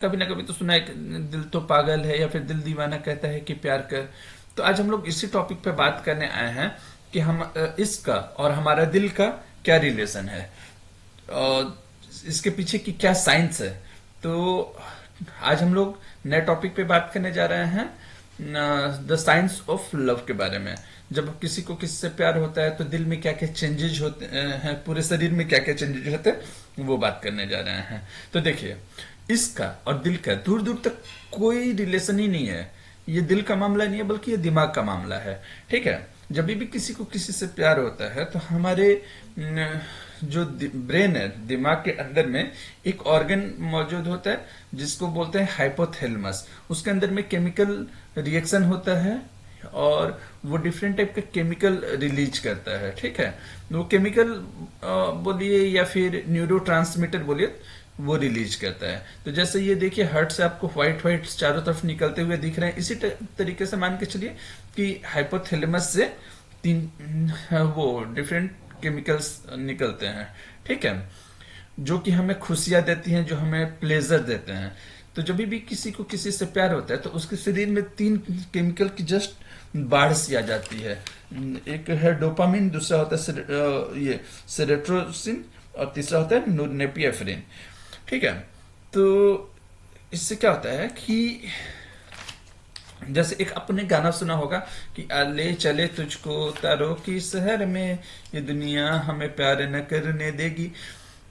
कभी ना कभी तो सुना है कि दिल तो पागल है या फिर दिल दीवाना कहता है कि प्यार कर। तो आज हम लोग इसी टॉपिक पे बात करने आए हैं कि हम इसका और हमारा दिल का क्या रिलेशन है और इसके पीछे की क्या साइंस है। तो आज हम लोग नए टॉपिक पे बात करने जा रहे हैं, द साइंस ऑफ लव के बारे में। जब किसी को किसी से प्यार होता है तो दिल में क्या क्या चेंजेज होते हैं, पूरे शरीर में क्या क्या चेंजेज होते हैं, वो बात करने जा रहे हैं। तो देखिए, इसका और दिल का दूर दूर तक कोई रिलेशन ही नहीं है। ये दिल का मामला नहीं है बल्कि ये दिमाग का मामला है। ठीक है, जब भी किसी को किसी से प्यार होता है तो हमारे जो ब्रेन है, दिमाग के अंदर में एक ऑर्गन मौजूद होता है जिसको बोलते हैं हाइपोथैलेमस। उसके अंदर में केमिकल रिएक्शन होता है और वो डिफरेंट टाइप का केमिकल रिलीज करता है। ठीक है, वो केमिकल बोलिए या फिर न्यूरोट्रांसमीटर बोलिए, वो रिलीज करता है। तो जैसे ये देखिए, हार्ट से आपको व्हाइट व्हाइट चारों तरफ निकलते हुए दिख रहे हैं। इसी तरीके से मान के चलिए कि हाइपोथैलेमस से तीन वो डिफरेंट केमिकल्स निकलते हैं। ठीक है, जो कि हमें खुशियां देती हैं, जो हमें प्लेजर देते हैं। तो जब भी किसी को किसी से प्यार होता है तो उसके शरीर में तीन केमिकल की जस्ट बाढ़ सी आ जाती है। एक है डोपामिन, दूसरा होता है ये सेरोटोनिन, और तीसरा होता है नोरेपिनेफ्रिन। ठीक है, तो इससे क्या होता है कि जैसे एक आपने गाना सुना होगा कि ले चले तुझको तारों की शहर में, ये दुनिया हमें प्यार न करने देगी।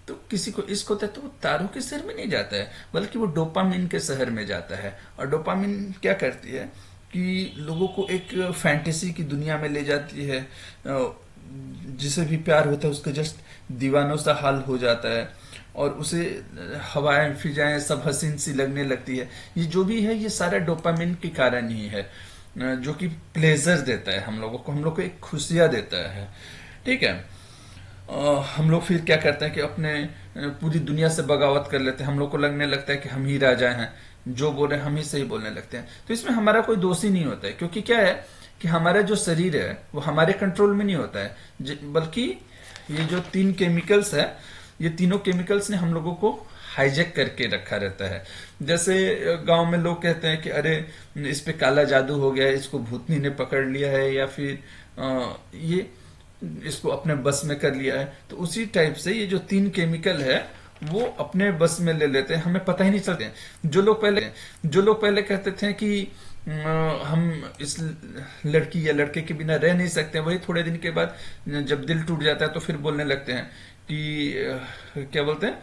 तो किसी को इश्क होता है तो वो तारों के शहर में नहीं जाता है बल्कि वो डोपामिन के शहर में जाता है। और डोपामिन क्या करती है कि लोगों को एक फैंटेसी की दुनिया में ले जाती है। जिसे भी प्यार होता है उसका जस्ट दीवानों सा हाल हो जाता है और उसे हवाएं फिजाएं सब हसीन सी लगने लगती है। ये जो भी है ये सारा डोपामिन के कारण ही है, जो कि प्लेजर देता है हम लोगों को, हम लोग को एक खुशियां देता है। ठीक है, हम लोग फिर क्या करते हैं कि अपने पूरी दुनिया से बगावत कर लेते हैं। हम लोग को लगने लगता है कि हम ही राजा हैं, जो बोले हम ही सही बोलने लगते हैं। तो इसमें हमारा कोई दोष ही नहीं होता है, क्योंकि क्या है कि हमारा जो शरीर है वो हमारे कंट्रोल में नहीं होता है, बल्कि ये जो तीन केमिकल्स है, ये तीनों केमिकल्स ने हम लोगों को हाईजैक करके रखा रहता है। जैसे गांव में लोग कहते हैं कि अरे इस पे काला जादू हो गया है, इसको भूतनी ने पकड़ लिया है, या फिर ये इसको अपने बस में कर लिया है। तो उसी टाइप से ये जो तीन केमिकल है वो अपने बस में ले लेते हैं, हमें पता ही नहीं चलते हैं। जो लोग पहले कहते थे कि हम इस लड़की या लड़के के बिना रह नहीं सकते, वही थोड़े दिन के बाद जब दिल टूट जाता है तो फिर बोलने लगते हैं कि क्या बोलते हैं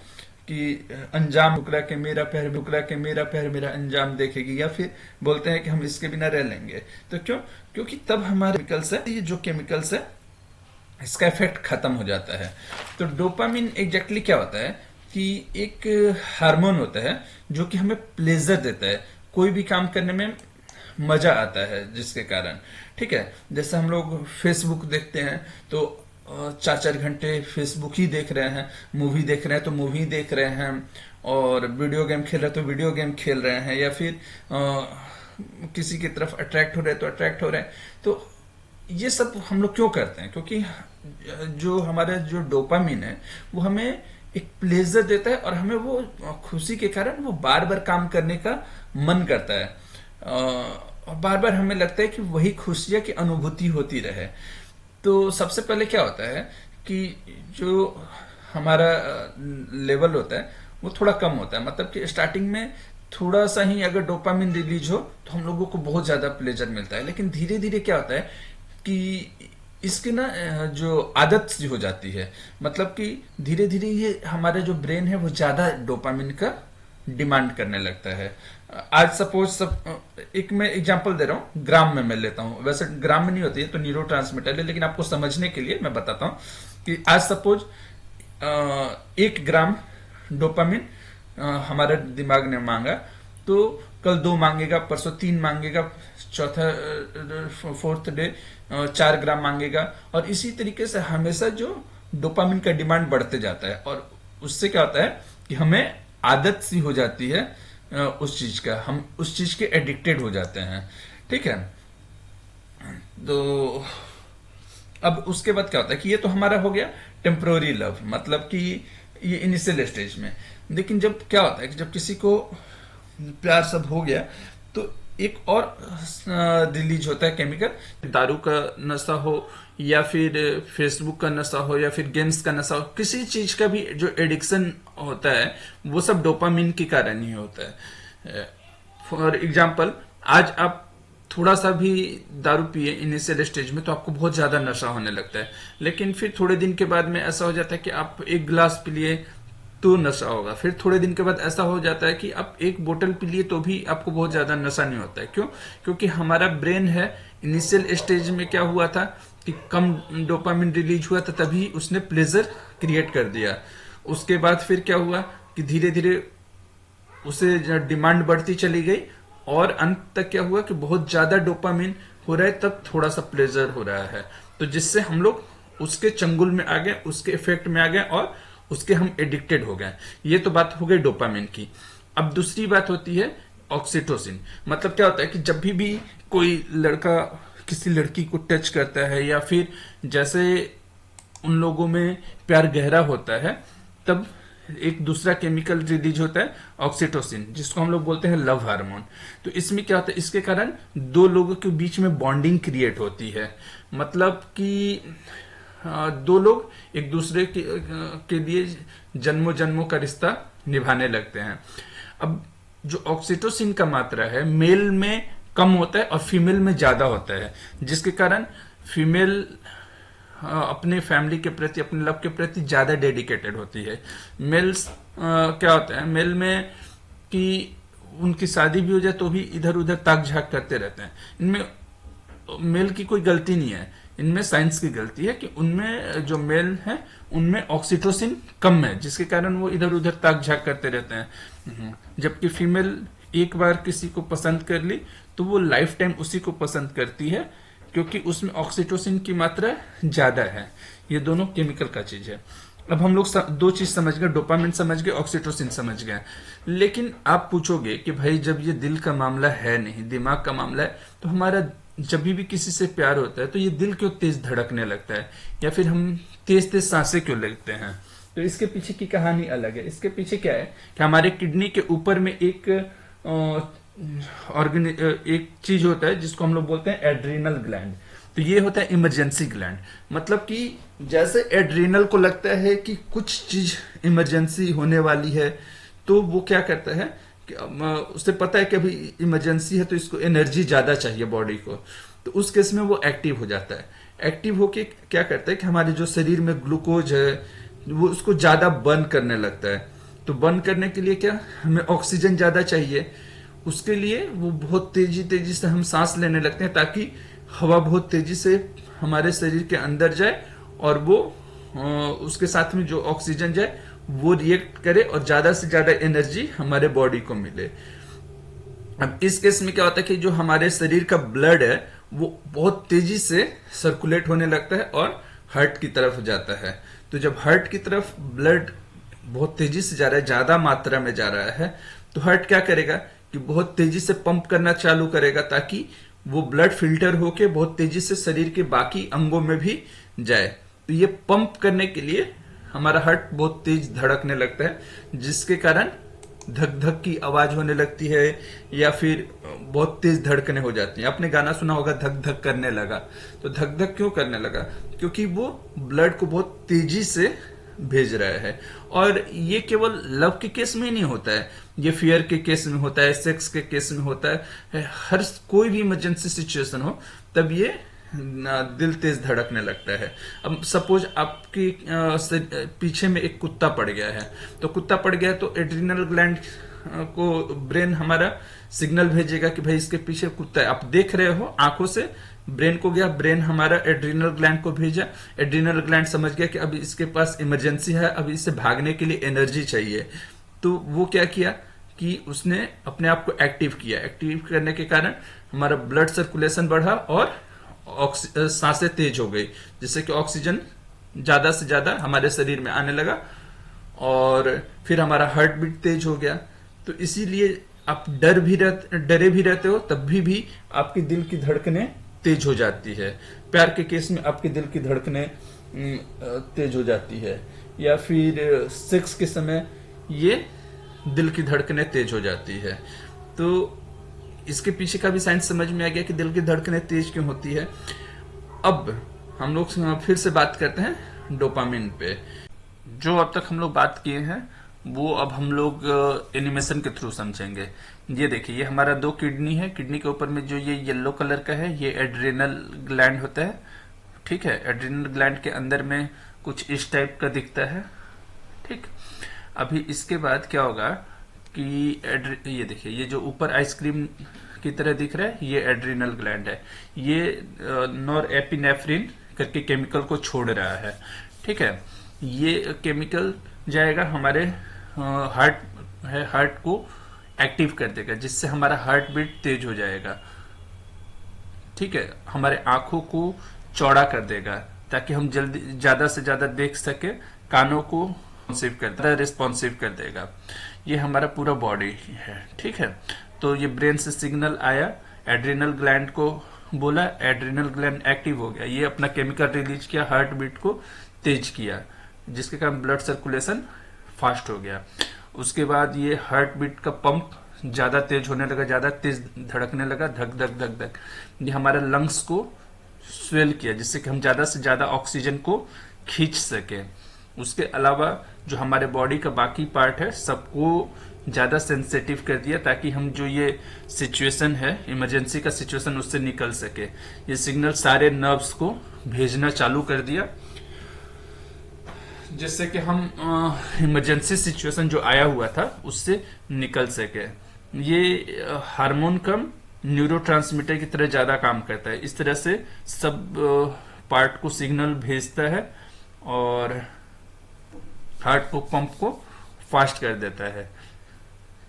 कि अंजाम टुकड़ा के मेरा पैर, टुकड़ा के मेरा पैर मेरा अंजाम देखेगी, या फिर बोलते हैं कि हम इसके बिना रह लेंगे। तो क्यों? क्योंकि तब हमारे केमिकल्स है, ये जो केमिकल्स है इसका इफेक्ट खत्म हो जाता है। तो डोपामिन एग्जैक्टली क्या होता है कि एक हार्मोन होता है जो कि हमें प्लेजर देता है, कोई भी काम करने में मजा आता है जिसके कारण। ठीक है, जैसे हम लोग फेसबुक देखते हैं तो 4-4 घंटे फेसबुक ही देख रहे हैं, मूवी देख रहे हैं तो मूवी देख रहे हैं, और वीडियो गेम खेल रहे हैं तो वीडियो गेम खेल रहे हैं, या फिर किसी की तरफ अट्रैक्ट हो रहे हैं तो अट्रैक्ट हो रहे हैं। तो ये सब हम लोग क्यों करते हैं? क्योंकि जो हमारा जो डोपामिन है वो हमें एक प्लेजर देता है और हमें वो खुशी के कारण वो बार बार काम करने का मन करता है, और बार बार हमें लगता है कि वही खुशियां की अनुभूति होती रहे। तो सबसे पहले क्या होता है कि जो हमारा लेवल होता है वो थोड़ा कम होता है। मतलब कि स्टार्टिंग में थोड़ा सा ही अगर डोपामिन रिलीज हो तो हम लोगों को बहुत ज्यादा प्लेजर मिलता है, लेकिन धीरे धीरे क्या होता है कि इसकी ना जो आदत सी हो जाती है। मतलब कि धीरे धीरे ये हमारा जो ब्रेन है वो ज्यादा डोपामिन का डिमांड करने लगता है। आज सपोज एक मैं एग्जांपल दे रहा हूँ, ग्राम में मैं लेता हूँ, वैसे ग्राम में नहीं होती है तो न्यूरो ट्रांसमीटर है, लेकिन आपको समझने के लिए मैं बताता हूँ कि आज सपोज 1 ग्राम डोपामिन हमारे दिमाग ने मांगा, तो कल 2 मांगेगा, परसों 3 मांगेगा, चौथा फोर्थ डे 4 ग्राम मांगेगा, और इसी तरीके से हमेशा जो डोपामिन का डिमांड बढ़ते जाता है। और उससे क्या होता है कि हमें आदत सी हो जाती है उस चीज का, हम उस चीज के एडिक्टेड हो जाते हैं। ठीक है, तो अब उसके बाद क्या होता है कि ये तो हमारा हो गया टेम्पोररी लव, मतलब कि ये इनिशियल स्टेज में। लेकिन जब क्या होता है कि जब किसी को प्यार सब हो गया, तो एक और रिलीज होता है केमिकल, दारू का नशा हो या फिर फेसबुक का नशा हो या फिर गेम्स का नशा हो, किसी चीज का भी जो एडिक्शन होता है वो सब डोपामिन के कारण ही होता है। फॉर एग्जाम्पल, आज आप थोड़ा सा भी दारू पिए इनिशियल स्टेज में तो आपको बहुत ज्यादा नशा होने लगता है, लेकिन फिर थोड़े दिन के बाद में ऐसा हो जाता है कि आप एक गिलास पी लिए तो नशा होगा, फिर थोड़े दिन के बाद ऐसा हो जाता है कि आप एक बोतल पी लिए तो भी आपको बहुत ज्यादा नशा नहीं होता है। क्यों? क्योंकि हमारा ब्रेन है, इनिशियल स्टेज में क्या हुआ था कि कम डोपामिन रिलीज हुआ था, तभी उसने प्लेजर क्रिएट कर दिया। उसके बाद फिर क्या हुआ कि धीरे धीरे उसे डिमांड बढ़ती चली गई और अंत तक क्या हुआ कि बहुत ज्यादा डोपामिन हो रहा है, तब थोड़ा सा प्लेजर हो रहा है, तो जिससे हम लोग उसके चंगुल में आ गए, उसके इफेक्ट में आ गए और उसके हम एडिक्टेड हो गए। ये तो बात हो गई डोपामिन की। अब दूसरी बात होती है ऑक्सीटोसिन। मतलब क्या होता है कि जब भी कोई लड़का किसी लड़की को टच करता है या फिर जैसे उन लोगों में प्यार गहरा होता है, तब एक दूसरा केमिकल रिलीज होता है ऑक्सीटोसिन, जिसको हम लोग बोलते हैं लव हार्मोन। तो इसमें क्या होता है, इसके कारण दो लोगों के बीच में बॉन्डिंग क्रिएट होती है। मतलब कि दो लोग एक दूसरे के लिए जन्मों जन्मों का रिश्ता निभाने लगते हैं। अब जो ऑक्सीटोसिन का मात्रा है मेल में कम होता है और फीमेल में ज्यादा होता है, जिसके कारण फीमेल अपने फैमिली के प्रति, अपने लव के प्रति ज्यादा डेडिकेटेड होती है। मेल्स क्या होता है, मेल में कि उनकी शादी भी हो जाए तो भी इधर उधर ताक झाक करते रहते हैं। इनमें मेल की कोई गलती नहीं है, इनमें साइंस की गलती है कि उनमें जो मेल है उनमें ऑक्सीटोसिन कम है, जिसके कारण वो इधर उधर ताक झाक करते रहते हैं। जबकि फीमेल एक बार किसी को पसंद कर ली तो वो लाइफ टाइम उसी को पसंद करती है, क्योंकि उसमें ऑक्सीटोसिन की मात्रा ज्यादा है। ये दोनों केमिकल का चीज है। अब हम लोग दो चीज समझ गए, डोपामिन समझ गए, ऑक्सीटोसिन समझ गए। लेकिन आप पूछोगे कि भाई जब ये दिल का मामला है नहीं, दिमाग का मामला है, तो हमारा जब भी किसी से प्यार होता है तो ये दिल क्यों तेज धड़कने लगता है, या फिर हम तेज तेज सांसें क्यों लेते हैं? तो इसके पीछे की कहानी अलग है। इसके पीछे क्या है कि हमारे किडनी के ऊपर में एक एक चीज होता है जिसको हम लोग बोलते हैं एड्रीनल ग्लैंड। तो ये होता है इमरजेंसी ग्लैंड। मतलब कि जैसे एड्रीनल को लगता है कि कुछ चीज इमरजेंसी होने वाली है, तो वो क्या करता है कि उसे पता है कि अभी इमरजेंसी है तो इसको एनर्जी ज्यादा चाहिए बॉडी को, तो उस केस में वो एक्टिव हो जाता है। एक्टिव होके क्या करता है कि हमारे जो शरीर में ग्लूकोज है वो उसको ज्यादा बर्न करने लगता है। तो बर्न करने के लिए क्या, हमें ऑक्सीजन ज्यादा चाहिए, उसके लिए वो बहुत तेजी तेजी से हम सांस लेने लगते हैं, ताकि हवा बहुत तेजी से हमारे शरीर के अंदर जाए और वो उसके साथ में जो ऑक्सीजन जाए वो रिएक्ट करे और ज्यादा से ज्यादा एनर्जी हमारे बॉडी को मिले। अब इस केस में क्या होता है कि जो हमारे शरीर का ब्लड है वो बहुत तेजी से सर्कुलेट होने लगता है और हार्ट की तरफ जाता है। तो जब हार्ट की तरफ ब्लड बहुत तेजी से जा रहा है, ज्यादा मात्रा में जा रहा है, तो हार्ट क्या करेगा कि बहुत तेजी से पंप करना चालू करेगा, ताकि वो ब्लड फिल्टर होके बहुत तेजी से शरीर के बाकी अंगों में भी जाए। तो ये पंप करने के लिए हमारा हार्ट बहुत तेज धड़कने लगता है, जिसके कारण धक धक की आवाज होने लगती है या फिर बहुत तेज धड़कने हो जाती हैं। आपने गाना सुना होगा धक धक करने लगा। तो धक धक क्यों करने लगा? क्योंकि वो ब्लड को बहुत तेजी से भेज रहा है। और ये केवल लव के केस में नहीं होता है, ये फियर के केस में होता है, सेक्स के केस में होता है। हर कोई भी इमरजेंसी सिचुएशन हो तब ये दिल तेज धड़कने लगता है। अब सपोज आपकी पीछे में एक कुत्ता पड़ गया है, तो कुत्ता पड़ गया है तो एड्रिनल ग्लैंड को ब्रेन हमारा सिग्नल भेजेगा कि भाई इसके पीछे कुत्ता है। आप देख रहे हो आंखों से, ब्रेन को गया, ब्रेन हमारा एड्रिनल ग्लैंड को भेजा, एड्रिनल ग्लैंड समझ गया कि अभी इसके पास इमरजेंसी है, अभी इसे भागने के लिए एनर्जी चाहिए। तो वो क्या किया कि उसने अपने आप को एक्टिव किया। एक्टिव करने के कारण हमारा ब्लड सर्कुलेशन बढ़ा और सांसें तेज हो गई, जिससे कि ऑक्सीजन ज्यादा से ज्यादा हमारे शरीर में आने लगा और फिर हमारा हार्ट बीट तेज हो गया। तो इसीलिए आप डरे भी रहते हो तब भी आपकी दिल की धड़कनें तेज हो जाती है। प्यार के केस में आपके दिल की धड़कनें तेज हो जाती है, या फिर सेक्स के समय ये दिल की धड़कनें तेज हो जाती है। तो इसके पीछे का भी साइंस समझ में आ गया कि दिल की धड़कनें तेज क्यों होती है। अब हम लोग फिर से बात करते हैं डोपामिन पे। जो अब तक हम लोग बात किए हैं वो अब हम लोग एनिमेशन के थ्रू समझेंगे। ये देखिए, ये हमारा 2 किडनी है। किडनी के ऊपर में जो ये येलो कलर का है ये एड्रिनल ग्लैंड होता है। ठीक है, एड्रिनल ग्लैंड के अंदर में कुछ इस टाइप का दिखता है। ठीक, अभी इसके बाद क्या होगा कि ये देखिए, ये जो ऊपर आइसक्रीम की तरह दिख रहा है ये एड्रिनल ग्लैंड है। ये नॉर एपिनेफ्रिन करके केमिकल को छोड़ रहा है। ठीक है, ये केमिकल जाएगा हमारे हार्ट को एक्टिव कर देगा, जिससे हमारा हार्ट बीट तेज हो जाएगा। ठीक है, हमारे आंखों को चौड़ा कर देगा ताकि हम जल्दी ज्यादा से ज्यादा देख सके। कानों को रिस्पॉन्सिव कर देगा। ये हमारा पूरा बॉडी है। ठीक है, तो ये ब्रेन से सिग्नल आया, एड्रिनल ग्लैंड को बोला, एड्रिनल ग्लैंड एक्टिव हो गया, ये अपना केमिकल रिलीज किया, हार्ट बीट को तेज किया, जिसके कारण ब्लड सर्कुलेशन फास्ट हो गया। उसके बाद ये हार्ट बीट का पंप ज्यादा तेज होने लगा, ज्यादा तेज धड़कने लगा, धक धक धक धक। ये हमारे लंग्स को स्वेल किया, जिससे कि हम ज्यादा से ज्यादा ऑक्सीजन को खींच सके। उसके अलावा जो हमारे बॉडी का बाकी पार्ट है सबको ज्यादा सेंसिटिव कर दिया, ताकि हम जो ये सिचुएशन है, इमरजेंसी का सिचुएशन, उससे निकल सके। ये सिग्नल सारे नर्व्स को भेजना चालू कर दिया, जिससे कि हम इमरजेंसी सिचुएशन जो आया हुआ था उससे निकल सके। ये हार्मोन कम न्यूरोट्रांसमीटर की तरह ज्यादा काम करता है। इस तरह से सब पार्ट को सिग्नल भेजता है और हार्ट को पंप को फास्ट कर देता है।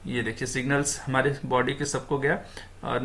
ये देखिए, सिग्नल्स हमारे बॉडी के सबको गया और